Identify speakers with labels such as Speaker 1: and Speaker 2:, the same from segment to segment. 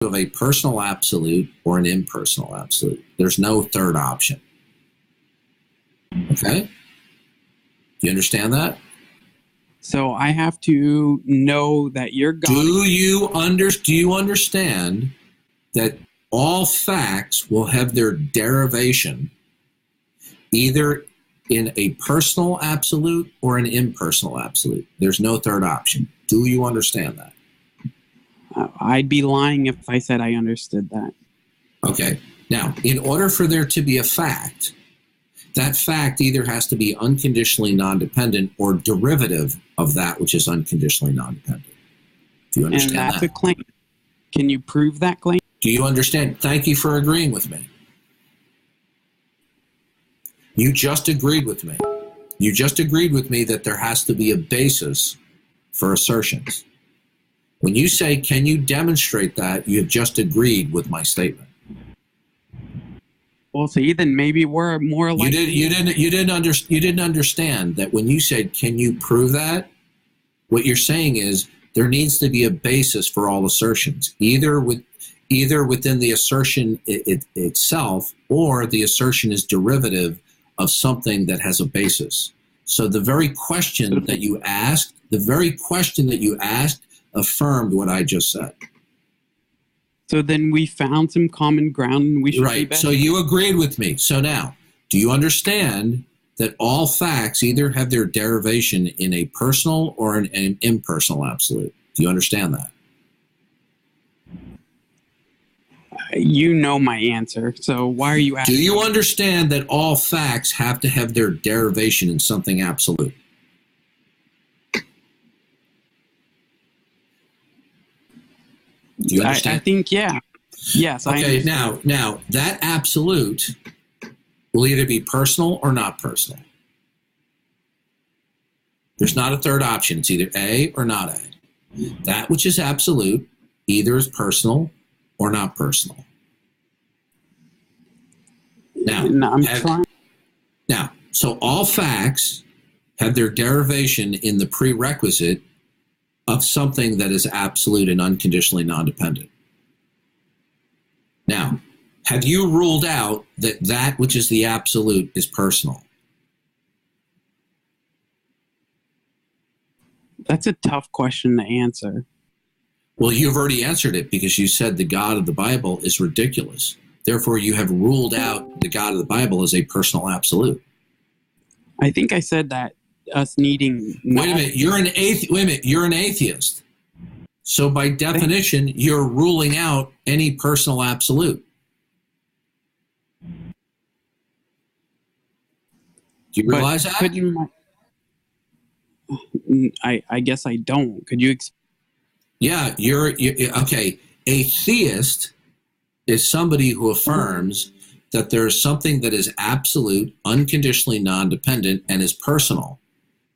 Speaker 1: of a personal absolute or an impersonal absolute. There's no third option. Okay? Do you understand that?
Speaker 2: So I have to know that you're God.
Speaker 1: Do you understand that all facts will have their derivation either in a personal absolute or an impersonal absolute? There's no third option. Do you understand that?
Speaker 2: I'd be lying if I said I understood that.
Speaker 1: Okay. Now, in order for there to be a fact, that fact either has to be unconditionally non-dependent or derivative of that which is unconditionally non-dependent. Do you understand that?
Speaker 2: And that's a claim. Can you prove that claim?
Speaker 1: Do you understand? Thank you for agreeing with me. You just agreed with me. You just agreed with me that there has to be a basis for assertions. When you say, can you demonstrate that, you have just agreed with my statement.
Speaker 2: Well, see, then maybe we're more like...
Speaker 1: You didn't understand that when you said, can you prove that? What you're saying is there needs to be a basis for all assertions, either within the assertion itself, or the assertion is derivative of something that has a basis. So the very question that you asked, affirmed what I just said.
Speaker 2: So then we found some common ground and we should be better.
Speaker 1: So you agreed with me. So now, do you understand that all facts either have their derivation in a personal or an impersonal absolute? Do you understand that?
Speaker 2: You know my answer, so why are you asking?
Speaker 1: Do you understand that all facts have to have their derivation in something absolute? Do you understand?
Speaker 2: I think, yeah. Yes, I understand.
Speaker 1: Okay, now, that absolute will either be personal or not personal. There's not a third option. It's either A or not A. That which is absolute either is personal or not personal. Now, so all facts have their derivation in the prerequisite of something that is absolute and unconditionally non-dependent. Now, have you ruled out that which is the absolute is personal?
Speaker 2: That's a tough question to answer.
Speaker 1: Well, you've already answered it because you said the God of the Bible is ridiculous. Therefore, you have ruled out the God of the Bible as a personal absolute.
Speaker 2: I think I said that us needing...
Speaker 1: Wait a minute, you're an atheist. So by definition, you're ruling out any personal absolute. Do you realize that?
Speaker 2: I guess I don't. Could you
Speaker 1: Yeah, okay. A theist is somebody who affirms that there is something that is absolute, unconditionally non-dependent, and is personal.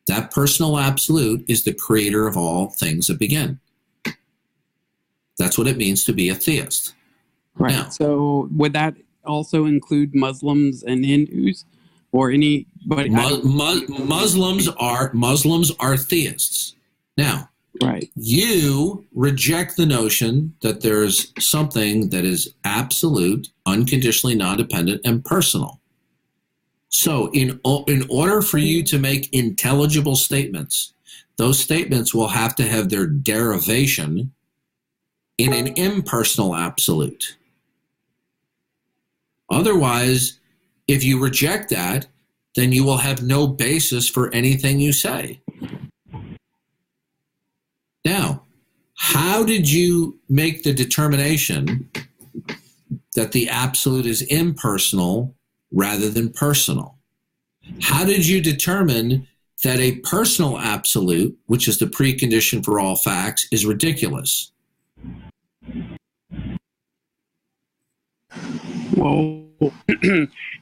Speaker 1: That personal absolute is the creator of all things that begin. That's what it means to be a theist.
Speaker 2: Right. Now, so would that also include Muslims and Hindus, or any? But
Speaker 1: Muslims are theists. Now,
Speaker 2: right.
Speaker 1: You reject the notion that there's something that is absolute, unconditionally non-dependent, and personal. So in order for you to make intelligible statements, those statements will have to have their derivation in an impersonal absolute. Otherwise, if you reject that, then you will have no basis for anything you say. Now, how did you make the determination that the absolute is impersonal rather than personal? How did you determine that a personal absolute, which is the precondition for all facts, is ridiculous?
Speaker 2: Well,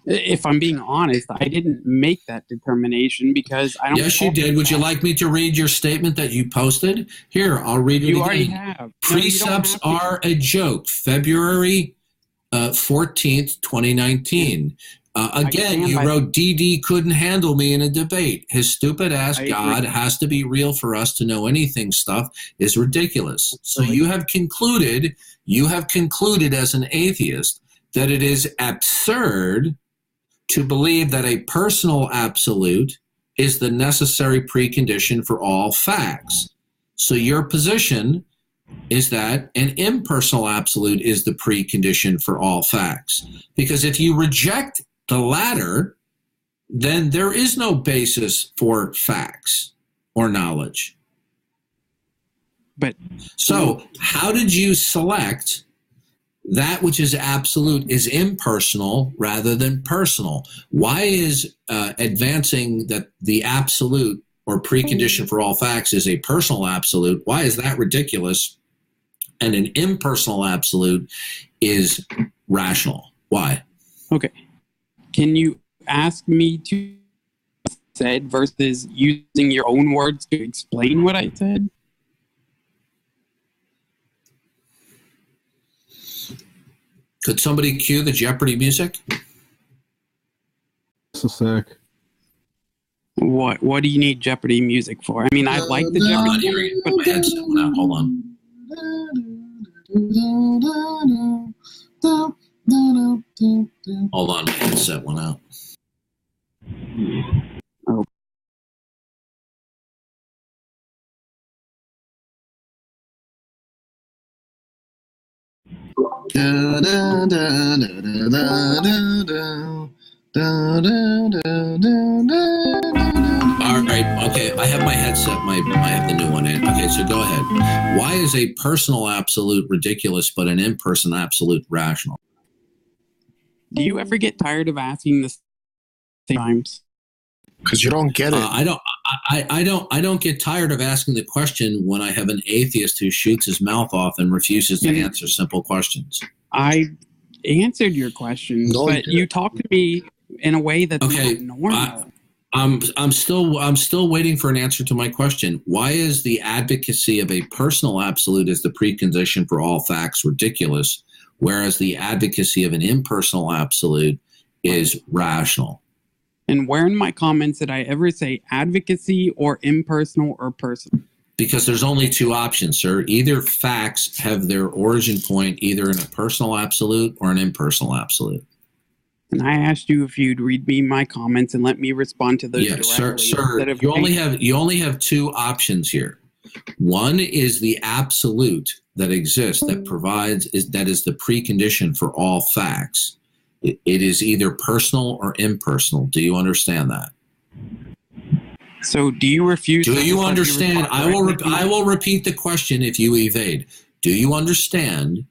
Speaker 2: if I'm being honest, I didn't make that determination because I don't...
Speaker 1: Yes, you did. Would you like me to read your statement that you posted? Here, I'll read it again.
Speaker 2: You already have.
Speaker 1: Precepts are a joke. February 14th, 2019. Again, you wrote DD couldn't handle me in a debate. His stupid ass God has to be real for us to know anything stuff is ridiculous. So you have concluded as an atheist that it is absurd to believe that a personal absolute is the necessary precondition for all facts. So your position is that an impersonal absolute is the precondition for all facts. Because if you reject the latter, then there is no basis for facts or knowledge. So how did you select that which is absolute is impersonal rather than personal? Why is advancing that the absolute or precondition for all facts is a personal absolute? Why is that ridiculous? And an impersonal absolute is rational. Why?
Speaker 2: Okay. Can you ask me to said versus using your own words to explain what I said?
Speaker 1: Could somebody cue the Jeopardy music?
Speaker 3: Just a sec.
Speaker 2: What do you need Jeopardy music for? I mean, I like the Jeopardy music, but
Speaker 1: my headset went out. Hold on. Hold on, my headset went out.
Speaker 2: Oh.
Speaker 1: All right, okay, I have my headset, I have the new one in. Okay, so go ahead. Why is a personal absolute ridiculous but an impersonal absolute rational?
Speaker 2: Do you ever get tired of asking this times?
Speaker 3: Because you don't get it.
Speaker 1: I don't get tired of asking the question when I have an atheist who shoots his mouth off and refuses to answer simple questions.
Speaker 2: I answered your question, but you talk to me in a way that's not normal.
Speaker 1: I'm still waiting for an answer to my question. Why is the advocacy of a personal absolute as the precondition for all facts ridiculous, whereas the advocacy of an impersonal absolute is rational?
Speaker 2: And where in my comments did I ever say advocacy or impersonal or personal?
Speaker 1: Because there's only two options, sir. Either facts have their origin point either in a personal absolute or an impersonal absolute.
Speaker 2: And I asked you if you'd read me my comments and let me respond to those directly.
Speaker 1: Sir, you only have two options here. One is the absolute that exists that that is the precondition for all facts. It is either personal or impersonal. Do you understand that?
Speaker 2: So do you refuse?
Speaker 1: Do you understand? I will repeat the question if you evade. Do you understand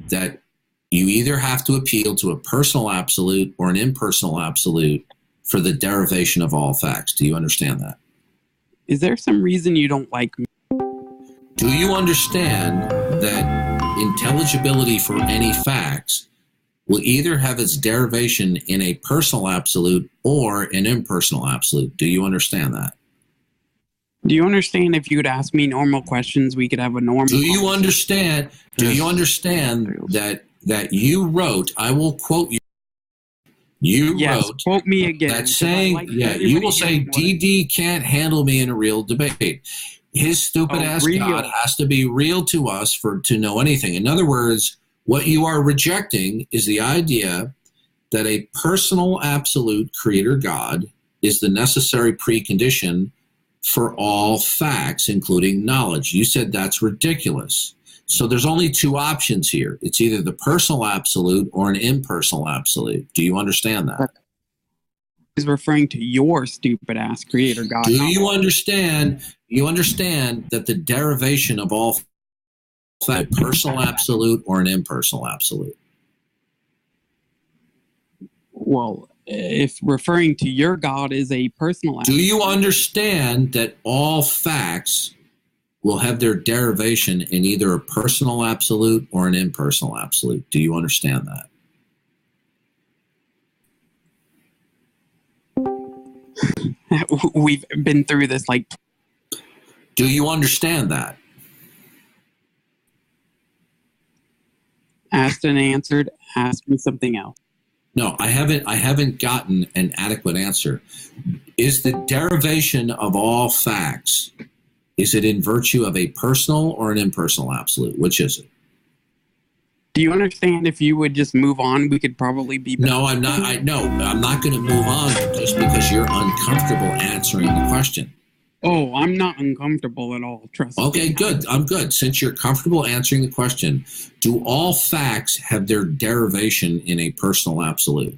Speaker 1: that you either have to appeal to a personal absolute or an impersonal absolute for the derivation of all facts? Do you understand that?
Speaker 2: Is there some reason you don't like me?
Speaker 1: Do you understand that intelligibility for any facts will either have its derivation in a personal absolute or an impersonal absolute? Do you understand that?
Speaker 2: Do you understand if you would ask me normal questions, we could have a normal
Speaker 1: Do you understand that you wrote, I will quote you, wrote,
Speaker 2: quote me again.
Speaker 1: That saying, you will say, DD can't handle me in a real debate. His stupid ass God has to be real to us to know anything. In other words, what you are rejecting is the idea that a personal absolute creator God is the necessary precondition for all facts, including knowledge. You said that's ridiculous. So there's only two options here. It's either the personal absolute or an impersonal absolute. Do you understand that?
Speaker 2: He's referring to your stupid ass creator God.
Speaker 1: Do you understand? You understand that the derivation of all a personal absolute or an impersonal absolute?
Speaker 2: Well, if referring to your God is a personal absolute.
Speaker 1: Do you understand that all facts will have their derivation in either a personal absolute or an impersonal absolute? Do you understand
Speaker 2: that? We've been through this
Speaker 1: Do you understand that?
Speaker 2: Asked and answered. Ask me something else.
Speaker 1: No, I haven't gotten an adequate answer. Is the derivation of all facts, is it in virtue of a personal or an impersonal absolute? Which is it?
Speaker 2: Do you understand if you would just move on, we could probably be better?
Speaker 1: No, I'm not. I'm not going to move on just because you're uncomfortable answering the question.
Speaker 2: Oh, I'm not uncomfortable at all. Trust me.
Speaker 1: Okay, good. I'm good. Since you're comfortable answering the question, do all facts have their derivation in a personal absolute?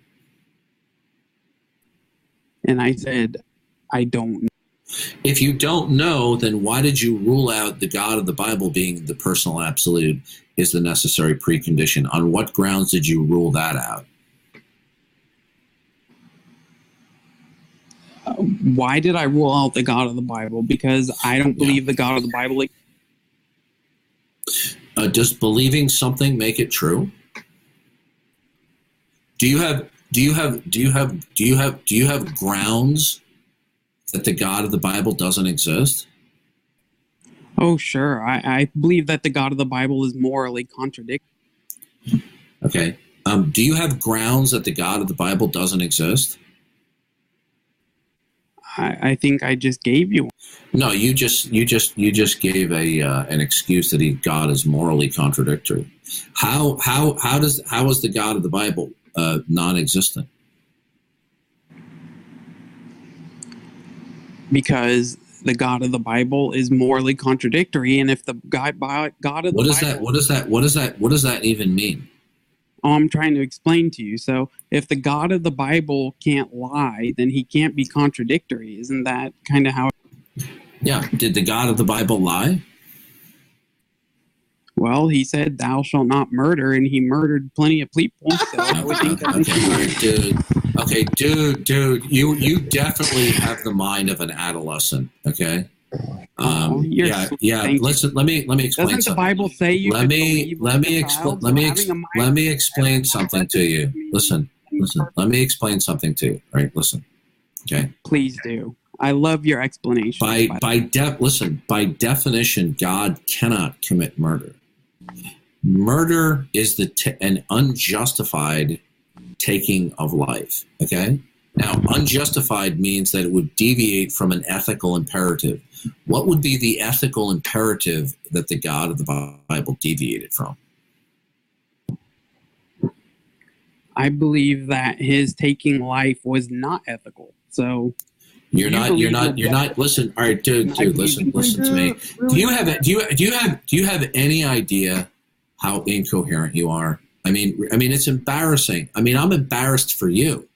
Speaker 2: And I said, I don't know.
Speaker 1: If you don't know, then why did you rule out the God of the Bible being the personal absolute is the necessary precondition? On what grounds did you rule that out?
Speaker 2: Why did I rule out the God of the Bible? Because I don't believe the God of the Bible.
Speaker 1: Does believing something make it true? Do you have grounds that the God of the Bible doesn't exist?
Speaker 2: Oh, sure. I believe that the God of the Bible is morally contradictory.
Speaker 1: Okay. Do you have grounds that the God of the Bible doesn't exist?
Speaker 2: I think I just gave you one.
Speaker 1: No, you just gave an excuse that God is morally contradictory. How is the God of the Bible non-existent?
Speaker 2: Because the God of the Bible is morally contradictory, and if the God of the Bible,
Speaker 1: what does that even mean?
Speaker 2: I'm trying to explain to you. So, if the God of the Bible can't lie, then he can't be contradictory. Isn't that kind of how?
Speaker 1: Yeah. Did the God of the Bible lie?
Speaker 2: Well, he said, "Thou shalt not murder," and he murdered plenty of people. So I would think
Speaker 1: okay, dude, you definitely have the mind of an adolescent. Okay. Listen, let me explain.
Speaker 2: Doesn't
Speaker 1: something.
Speaker 2: The Bible say you?
Speaker 1: Let me explain something to you. Listen. Let me explain something to you. All right, listen. Okay.
Speaker 2: Please do. I love your explanation.
Speaker 1: By definition, God cannot commit murder. Murder is an unjustified taking of life. Okay. Now, unjustified means that it would deviate from an ethical imperative. What would be the ethical imperative that the God of the Bible deviated from?
Speaker 2: I believe that his taking life was not ethical. So
Speaker 1: you're not. Listen, all right, dude. Listen to me. Do you have any idea how incoherent you are? I mean, it's embarrassing. I mean, I'm embarrassed for you.